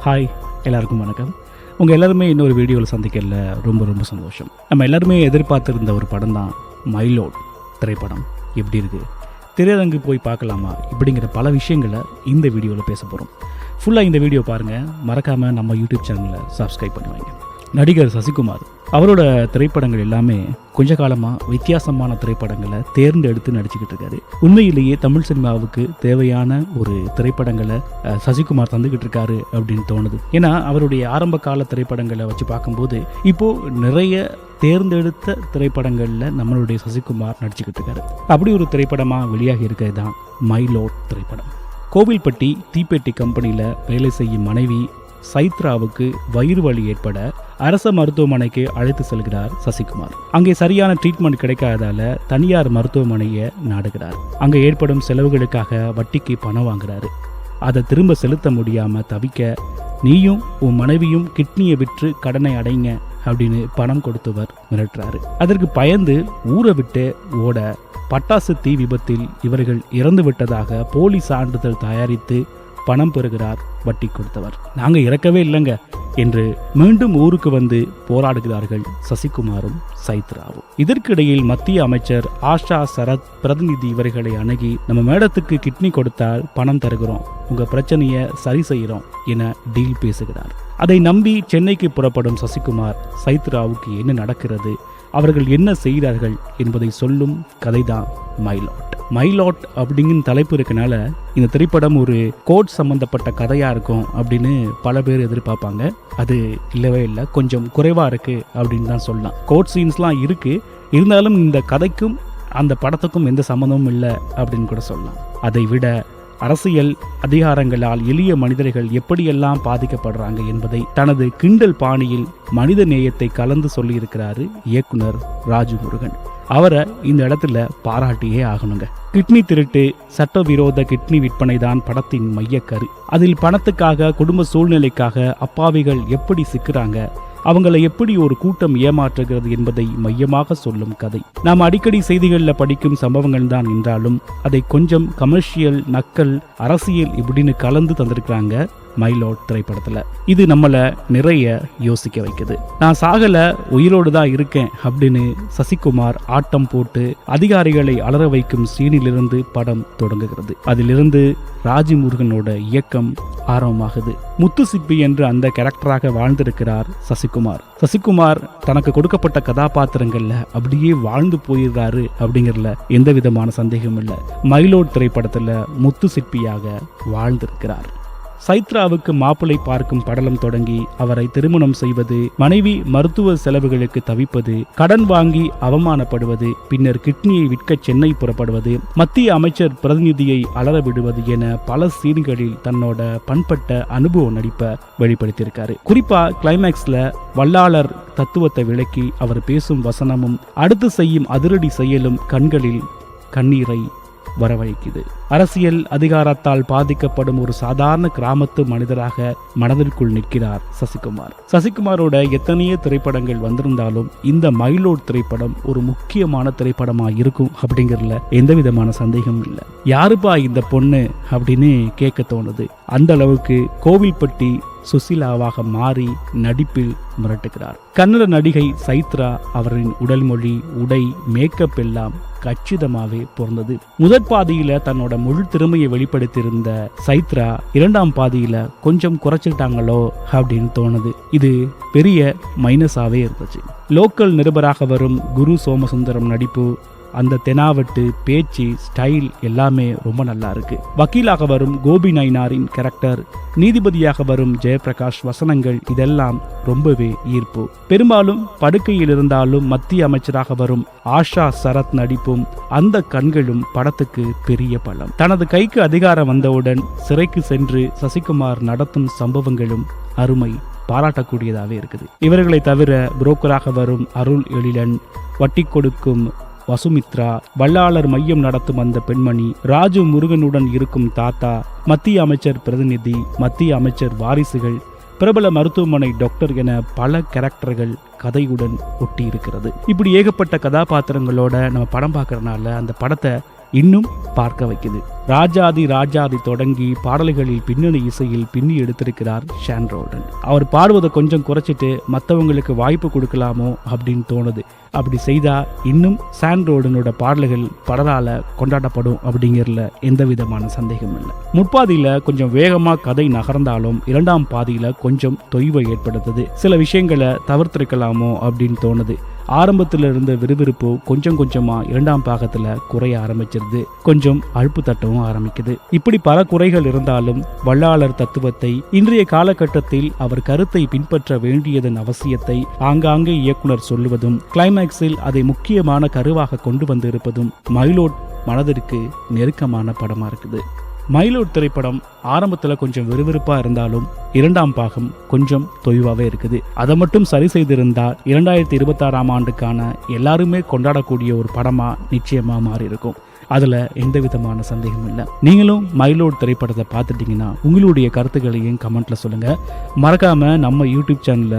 Hi, எல்லாருக்கும் வணக்கம். உங்கள் எல்லாருமே இன்னொரு வீடியோவில் சந்திக்கல ரொம்ப சந்தோஷம். நம்ம எல்லாருமே எதிர்பார்த்துருந்த ஒரு படம் தான் மைலோட் திரைப்படம். எப்படி இருக்குது, திரையரங்கு போய் பார்க்கலாமா, இப்படிங்கிற பல விஷயங்களை இந்த வீடியோவில் பேச போகிறோம். ஃபுல்லாக இந்த வீடியோ பாருங்கள். மறக்காமல் நம்ம யூடியூப் சேனலை சப்ஸ்கிரைப் பண்ணி வைங்க. நடிகர் சசிகுமார் அவரோட திரைப்படங்கள் எல்லாமே கொஞ்ச காலமாக வித்தியாசமான திரைப்படங்களை தேர்ந்தெடுத்து நடிச்சுக்கிட்டு இருக்காரு. உண்மையிலேயே தமிழ் சினிமாவுக்கு தேவையான ஒரு திரைப்படங்களை சசிகுமார் தந்துக்கிட்டு இருக்காரு அப்படின்னு தோணுது. ஏன்னா அவருடைய ஆரம்ப கால திரைப்படங்களை வச்சு பார்க்கும்போது இப்போது நிறைய தேர்ந்தெடுத்த திரைப்படங்களில் நம்மளுடைய சசிகுமார் நடிச்சுக்கிட்டு இருக்காரு. அப்படி ஒரு திரைப்படமாக வெளியாகி இருக்கிறது தான் மைலோட் திரைப்படம். கோவில்பட்டி தீப்பெட்டி கம்பெனியில் வேலை செய்யும் மனைவி சைத்ராவுக்கு வயிறு வலி ஏற்பட அரச மருத்துவமனைக்கு அழைத்து செல்கிறார் சசிகுமார். அங்கே சரியான ட்ரீட்மெண்ட் கிடைக்காததால தனியார் மருத்துவமனையை நாடுகிறார். அங்கே ஏற்படும் செலவுகளுக்காக வட்டிக்கு பணம் வாங்குறாரு. அதை திரும்ப செலுத்த முடியாம தவிக்க, நீயும் உன் மனைவியும் கிட்னியை விற்று கடனை அடைங்க அப்படின்னு பணம் கொடுத்தவர் மிரட்டுறாரு. அதற்கு பயந்து ஊரை விட்டு ஓட பட்டாசு தீ விபத்தில் இவர்கள் இறந்து விட்டதாக போலி சான்றிதழ் தயாரித்து பணம் பெறுகிறார் வட்டி கொடுத்தவர். நாங்க இறக்கவே இல்லைங்க என்று மீண்டும் ஊருக்கு வந்து போராடுகிறார்கள் சசிகுமாரும் சைத்ராவும். இதற்கிடையில் மத்திய அமைச்சர் ஆஷா சரத் பிரதிநிதி இவர்களை அணுகி, நம்ம மேடத்துக்கு கிட்னி கொடுத்தால் பணம் தருகிறோம், உங்க பிரச்சனையை சரி செய்யறோம் என டீல் பேசுகிறார். அதை நம்பி சென்னைக்கு புறப்படும் சசிகுமார் சைத்ராவுக்கு என்ன நடக்கிறது, அவர்கள் என்ன செய்கிறார்கள் என்பதை சொல்லும் கதைதான் மைலோட். மைலோட் அப்படிங்கிற தலைப்பு இருக்கனால இந்த திரைப்படம் ஒரு கோட் சம்பந்தப்பட்ட கதையா இருக்கும் அப்படின்னு பல பேர் எதிர்பார்ப்பாங்க. அது இல்லவே இல்லை, கொஞ்சம் குறைவா இருக்கு அப்படின்னு தான் சொல்லலாம். கோட் சீன்ஸ்லாம் இருக்கு, இருந்தாலும் இந்த கதைக்கும் அந்த படத்துக்கும் எந்த சம்மந்தமும் இல்லை அப்படின்னு கூட சொல்லலாம். அதை விட அரசியல் அதிகாரங்களால் எளிய மனிதர்கள் எப்படியெல்லாம் பாதிக்கப்படுறாங்க என்பதை தனது கிண்டல் பாணியில் மனித நேயத்தை கலந்து சொல்லியிருக்கிறாரு இயக்குனர் ராஜமுருகன். அவரை இந்த இடத்துல பாராட்டியே ஆகணுங்க. கிட்னி திருட்டு, சட்டவிரோத கிட்னி விற்பனை தான் படத்தின் மையக்கரு. அதில் பணத்துக்காக, குடும்ப சூழ்நிலைக்காக அப்பாவிகள் எப்படி சிக்குறாங்க, அவங்களை எப்படி ஒரு கூட்டம் ஏமாற்றுகிறது என்பதை மையமாக சொல்லும் கதை. நாம் அடிக்கடி செய்திகளில் படிக்கும் சம்பவங்கள் தான் என்றாலும் அதை கொஞ்சம் கமர்ஷியல், நக்கல், அரசியல் இப்படின்னு கலந்து தந்திருக்கிறாங்க மைலோட் திரைப்படத்துல. இது நம்மள நிறைய யோசிக்க வைக்குது. நான் சாகல, உயிரோடு தான் இருக்கேன் அப்படின்னு சசிகுமார் ஆட்டம் போட்டு அதிகாரிகளை அலற வைக்கும் சீனிலிருந்து படம் தொடங்குகிறது. அதிலிருந்து ராஜமுருகனோட இயக்கம் ஆரம்பமாகுது. முத்துசிப்பி என்று அந்த கேரக்டராக வாழ்ந்திருக்கிறார் சசிகுமார் தனக்கு கொடுக்கப்பட்ட கதாபாத்திரங்கள்ல அப்படியே வாழ்ந்து போயிடுறாரு அப்படிங்கறதுல எந்த விதமான சந்தேகமும் இல்லை. மைலோட் திரைப்படத்துல முத்துசிற்பியாக வாழ்ந்திருக்கிறார். சைத்ராவுக்கு மாப்பிள்ளை பார்க்கும் படலம் தொடங்கி அவரை திருமணம் செய்வது, மனைவி மருத்துவ செலவுகளுக்கு தவிப்பது, கடன் வாங்கி அவமானப்படுவது, பின்னர் கிட்னியை விற்க சென்னை புறப்படுவது, மத்திய அமைச்சர் பிரதிநிதியை அலற விடுவது என பல சீன்களில் தன்னோட பண்பட்ட அனுபவ நடிப்பை வெளிப்படுத்தியிருக்காரு. குறிப்பா கிளைமேக்ஸ்ல வல்லாளர் தத்துவத்தை விளக்கி அவர் பேசும் வசனமும் அடுத்து செய்யும் அதிரடி செயலும் கண்களில் கண்ணீரை வரவழைக்குது. அரசியல் அதிகாரத்தால் பாதிக்கப்படும் ஒரு சாதாரண கிராமத்து மனிதராக மனதிற்குள் நிற்கிறார் சசிகுமாரோட எத்தனையோ திரைப்படங்கள் வந்திருந்தாலும் இந்த மைலோட் திரைப்படம் ஒரு முக்கியமான திரைப்படமா இருக்கும் அப்படிங்கறதுல எந்த விதமான சந்தேகமும் இல்லை. யாருப்பா இந்த பொண்ணு அப்படின்னு கேட்க தோணுது. அந்த அளவுக்கு கோவில்பட்டி சுசிலாவாக மாறி நடிப்பில் மிரட்டுகிறார். கன்னட நடிகை சைத்ரா அவரின் உடல் மொழி, உடை, மேக்கப் எல்லாம் கச்சிதமாவே பொருந்தது. முதற் பாதியில தன்னோட முழு திறமையை வெளிப்படுத்தியிருந்த சைத்ரா இரண்டாம் பாதியில கொஞ்சம் குறைச்சிட்டாங்களோ அப்படின்னு தோணுது. இது பெரிய மைனஸாவே இருந்துச்சு. லோக்கல் நிருபராக வரும் குரு சோமசுந்தரம் நடிப்பு, அந்த தெனாவட்டு, பேச்சு, ஸ்டைல் எல்லாமே ரொம்ப நல்லா இருக்கு. வக்கீலாக வரும் கோபி நயினாரின் கேரக்டர், நீதிபதியாக வரும் ஜெயபிரகாஷ் வசனங்கள் இதெல்லாம் ரொம்பவே ஈர்ப்பு. பெரும்பாலும் படுக்கையில் இருந்தாலும் மத்திய அமைச்சராக வரும் ஆஷா சரத் நடிப்பும் அந்த கண்களும் படத்துக்கு பெரிய பலம். தனது கைக்கு அதிகாரம் வந்தவுடன் சிறைக்கு சென்று சசிகுமார் நடத்தும் சம்பவங்களும் அருமை, பாராட்டக்கூடியதாகவே இருக்குது. இவர்களை தவிர புரோக்கராக வரும் அருள் எழிலன், வட்டி கொடுக்கும் வசுமித்ரா, வல்லாளர் மையம் நடத்தும் அந்த பெண்மணி, ராஜு முருகனுடன் இருக்கும் தாத்தா, மத்திய அமைச்சர் பிரதிநிதி, மத்திய அமைச்சர் வாரிசுகள், பிரபல மருத்துவமனை டாக்டர் என பல கேரக்டர்கள் கதையுடன் ஒட்டி இருக்கிறது. இப்படி ஏகப்பட்ட கதாபாத்திரங்களோட நம்ம படம் பார்க்கறதுனால அந்த படத்தை இன்னும் பார்க்க வைக்குது. ராஜாதி ராஜாதி தொடங்கி பாடல்களில் பின்னணி இசையில் பின்னி எடுத்திருக்கிறார் ஷான் ரோல்டன். அவர் பாடுவதை கொஞ்சம் குறைச்சிட்டு மற்றவங்களுக்கு வாய்ப்பு கொடுக்கலாமோ அப்படின்னு தோணுது. அப்படி செய்தா இன்னும் ஷான் ரோல்டனோட பாடல்கள் பலரால கொண்டாடப்படும் அப்படிங்கிறதுல எந்த விதமான சந்தேகம் இல்லை. முற்பாதியில கொஞ்சம் வேகமா கதை நகர்ந்தாலும் இரண்டாம் பாதியில கொஞ்சம் தொய்வை ஏற்படுத்துது. சில விஷயங்களை தவிர்த்திருக்கலாமோ அப்படின்னு தோணுது. ஆரம்பத்துல இருந்த விறுவிறுப்பு கொஞ்சம் கொஞ்சமா இரண்டாம் பாகத்துல குறைய ஆரம்பிச்சிருது. கொஞ்சம் அழுப்பு தட்டவும் ஆரம்பிக்குது. இப்படி பல குறைகள் இருந்தாலும் வல்லாளர் தத்துவத்தை, இன்றைய காலகட்டத்தில் அவர் கருத்தை பின்பற்ற வேண்டியதன் அவசியத்தை ஆங்காங்கே இயக்குனர் சொல்லுவதும், கிளைமேக்ஸில் அதை முக்கியமான கருவாக கொண்டு வந்திருப்பதும் மைலோட் மனதிற்கு நெருக்கமான படமா இருக்குது. மைலோட் திரைப்படம் ஆரம்பத்தில் கொஞ்சம் விறுவிறுப்பாக இருந்தாலும் இரண்டாம் பாகம் கொஞ்சம் தொய்வாகவே இருக்குது. அதை மட்டும் சரி செய்திருந்தா 2026ஆம் ஆண்டுக்கான எல்லாருமே கொண்டாடக்கூடிய ஒரு படமாக நிச்சயமாக மாறி இருக்கும். அதில் எந்த விதமான சந்தேகமும் இல்லை. நீங்களும் மைலோட் திரைப்படத்தை பார்த்துட்டிங்கன்னா உங்களுடைய கருத்துக்களையும் கமெண்ட்டில் சொல்லுங்கள். மறக்காமல் நம்ம யூடியூப் சேனலில்